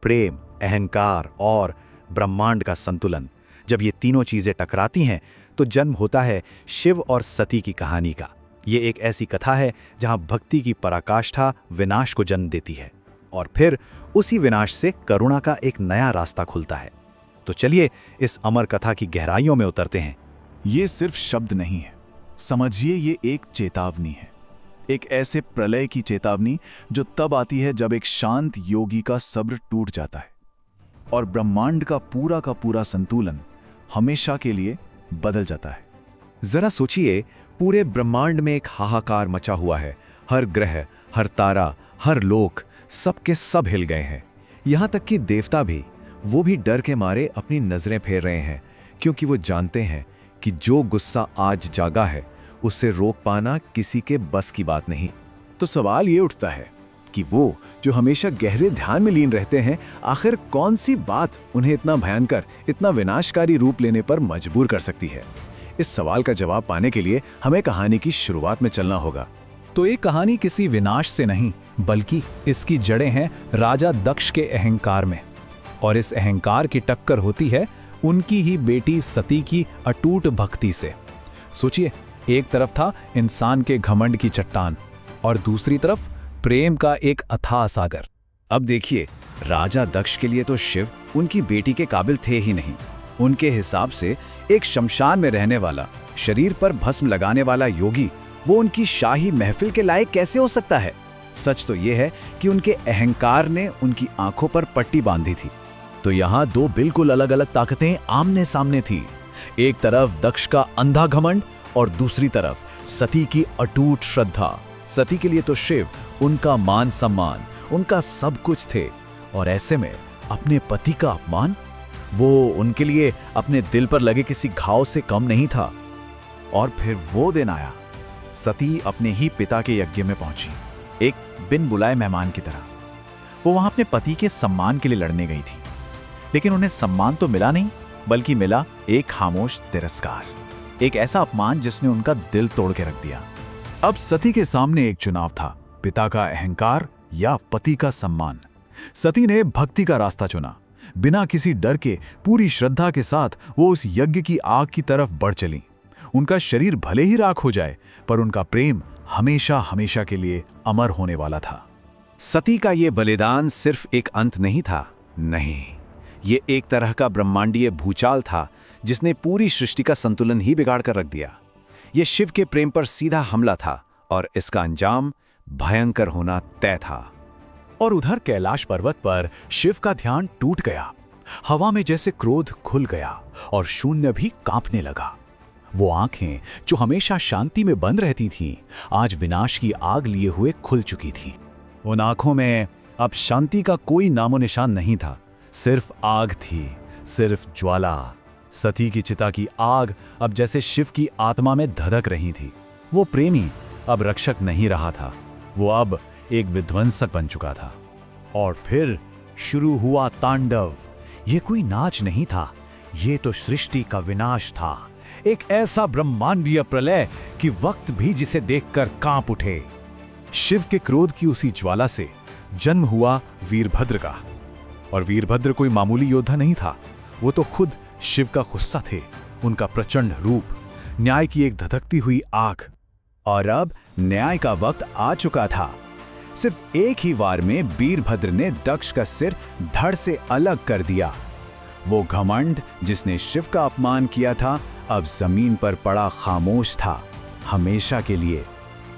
प्रेम, अहंकार और ब्रह्मांड का संतुलन। जब ये तीनों चीजें टकराती हैं तो जन्म होता है शिव और सती की कहानी का। ये एक ऐसी कथा है जहां भक्ति की पराकाष्ठा विनाश को जन्म देती है और फिर उसी विनाश से करुणा का एक नया रास्ता खुलता है। तो चलिए इस अमर कथा की गहराइयों में उतरते हैं। ये सिर्फ शब्द नहीं है, समझिए ये एक चेतावनी है। एक ऐसे प्रलय की चेतावनी जो तब आती है जब एक शांत योगी का सब्र टूट जाता है और ब्रह्मांड का पूरा संतुलन हमेशा के लिए बदल जाता है। जरा सोचिए, पूरे ब्रह्मांड में एक हाहाकार मचा हुआ है। हर ग्रह, हर तारा, हर लोक, सब के सब हिल गए हैं। यहां तक कि देवता भी, वो भी डर के मारे अपनी नजरें फेर रहे हैं, क्योंकि वो जानते हैं कि जो गुस्सा आज जागा है उसे रोक पाना किसी के बस की बात नहीं। तो सवाल ये उठता है कि वो जो हमेशा गहरे ध्यान में लीन रहते हैं, आखिर कौन सी बात उन्हें इतना भयंकर, इतना विनाशकारी रूप लेने पर मजबूर कर सकती है? इस सवाल का जवाब पाने के लिए हमें कहानी की शुरुआत में चलना होगा। तो ये कहानी किसी विनाश से नहीं, बल्कि इसकी जड़ें हैं राजा दक्ष के अहंकार में। और इस अहंकार की टक्कर होती है उनकी ही बेटी सती की अटूट भक्ति से। सोचिए, एक तरफ था इंसान के घमंड की चट्टान और दूसरी तरफ प्रेम का एक अथाह सागर। अब देखिए, राजा दक्ष के लिए तो शिव उनकी बेटी के काबिल थे ही नहीं। उनके हिसाब से एक शमशान में रहने वाला, शरीर पर भस्म लगाने वाला योगी वो उनकी शाही महफिल के लायक कैसे हो सकता है? सच तो यह है कि उनके अहंकार ने उनकी आंखों पर पट्टी बांधी थी। तो यहाँ दो बिल्कुल अलग अलग ताकतें आमने सामने थी। एक तरफ दक्ष का अंधा घमंड और दूसरी तरफ सती की अटूट श्रद्धा। सती के लिए तो शिव उनका मान सम्मान, उनका सब कुछ थे, और ऐसे में अपने पति का अपमान, वो उनके लिए अपने दिल पर लगे किसी घाव से कम नहीं था। और फिर वो दिन आया, सती अपने ही पिता के यज्ञ में पहुंची, एक बिन बुलाए मेहमान की तरह। वो वहां अपने पति के सम्मान के लिए लड़ने गई थी, लेकिन उन्हें सम्मान तो मिला नहीं, बल्कि मिला एक खामोश तिरस्कार, एक ऐसा अपमान जिसने उनका दिल तोड़ के रख दिया। अब सती के सामने एक चुनाव था, पिता का अहंकार या पति का सम्मान। सती ने भक्ति का रास्ता चुना। बिना किसी डर के, पूरी श्रद्धा के साथ वो उस यज्ञ की आग की तरफ बढ़ चली। उनका शरीर भले ही राख हो जाए, पर उनका प्रेम हमेशा हमेशा के लिए अमर होने वाला था। सती का ये बलिदान सिर्फ एक अंत नहीं था, नहीं, ये एक तरह का ब्रह्मांडीय भूचाल था जिसने पूरी सृष्टि का संतुलन ही बिगाड़ कर रख दिया। ये शिव के प्रेम पर सीधा हमला था और इसका अंजाम भयंकर होना तय था। और उधर कैलाश पर्वत पर शिव का ध्यान टूट गया। हवा में जैसे क्रोध खुल गया और शून्य भी कांपने लगा। वो आंखें जो हमेशा शांति में बंद रहती थीं, आज विनाश की आग लिए हुए खुल चुकी थीं। उन आंखों में अब शांति का कोई नामो निशान नहीं था, सिर्फ आग थी, सिर्फ ज्वाला। सती की चिता की आग अब जैसे शिव की आत्मा में धधक रही थी। वो प्रेमी अब रक्षक नहीं रहा था, वो अब एक विध्वंसक बन चुका था। और फिर शुरू हुआ तांडव। ये कोई नाच नहीं था, ये तो सृष्टि का विनाश था। एक ऐसा ब्रह्मांडीय प्रलय कि वक्त भी जिसे देखकर कांप उठे। शिव के क्रोध की उसी ज्वाला से जन्म हुआ वीरभद्र का। और वीरभद्र कोई मामूली योद्धा नहीं था, वो तो खुद शिव का गुस्सा थे, उनका प्रचंड रूप, न्याय की एक धधकती हुई आग। और अब न्याय का वक्त आ चुका था। सिर्फ एक ही वार में वीरभद्र ने दक्ष का सिर धड़ से अलग कर दिया। वो घमंड जिसने शिव का अपमान किया था, अब जमीन पर पड़ा खामोश था, हमेशा के लिए।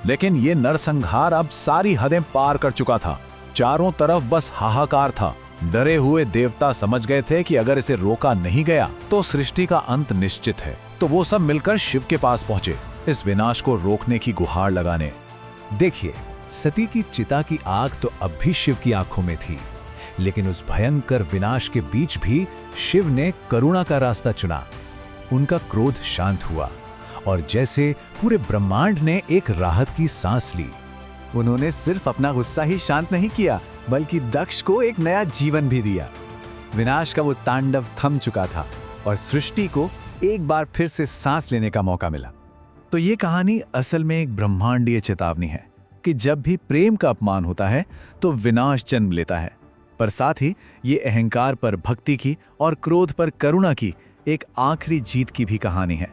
लेकिन ये नरसंहार अब सारी हदें पार कर चुका था। चारों तरफ बस हाहाकार था। डरे हुए देवता समझ गए थे कि अगर इसे रोका नहीं गया तो सृष्टि का अंत निश्चित है। तो वो सब मिलकर शिव के पास पहुंचे, इस विनाश को रोकने की गुहार लगाने। देखिए, सती की चिता की आग तो अब भी शिव की आंखों में थी, लेकिन उस भयंकर विनाश के बीच भी शिव ने करुणा का रास्ता चुना। उनका क्रोध शांत हुआ और जैसे पूरे ब्रह्मांड ने एक राहत की सांस ली। उन्होंने सिर्फ अपना गुस्सा ही शांत नहीं किया, बल्कि दक्ष को एक नया जीवन भी दिया। विनाश का वो तांडव थम चुका था और सृष्टि को एक बार फिर से सांस लेने का मौका मिला। तो ये कहानी असल में एक ब्रह्मांडीय चेतावनी है कि जब भी प्रेम का अपमान होता है तो विनाश जन्म लेता है। पर साथ ही ये अहंकार पर भक्ति की और क्रोध पर करुणा की एक आखिरी जीत की भी कहानी है।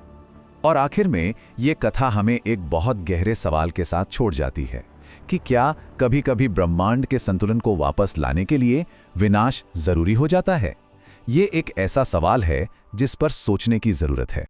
और आखिर में ये कथा हमें एक बहुत गहरे सवाल के साथ छोड़ जाती है कि क्या कभी-कभी ब्रह्मांड के संतुलन को वापस लाने के लिए विनाश जरूरी हो जाता है? ये एक ऐसा सवाल है जिस पर सोचने की जरूरत है।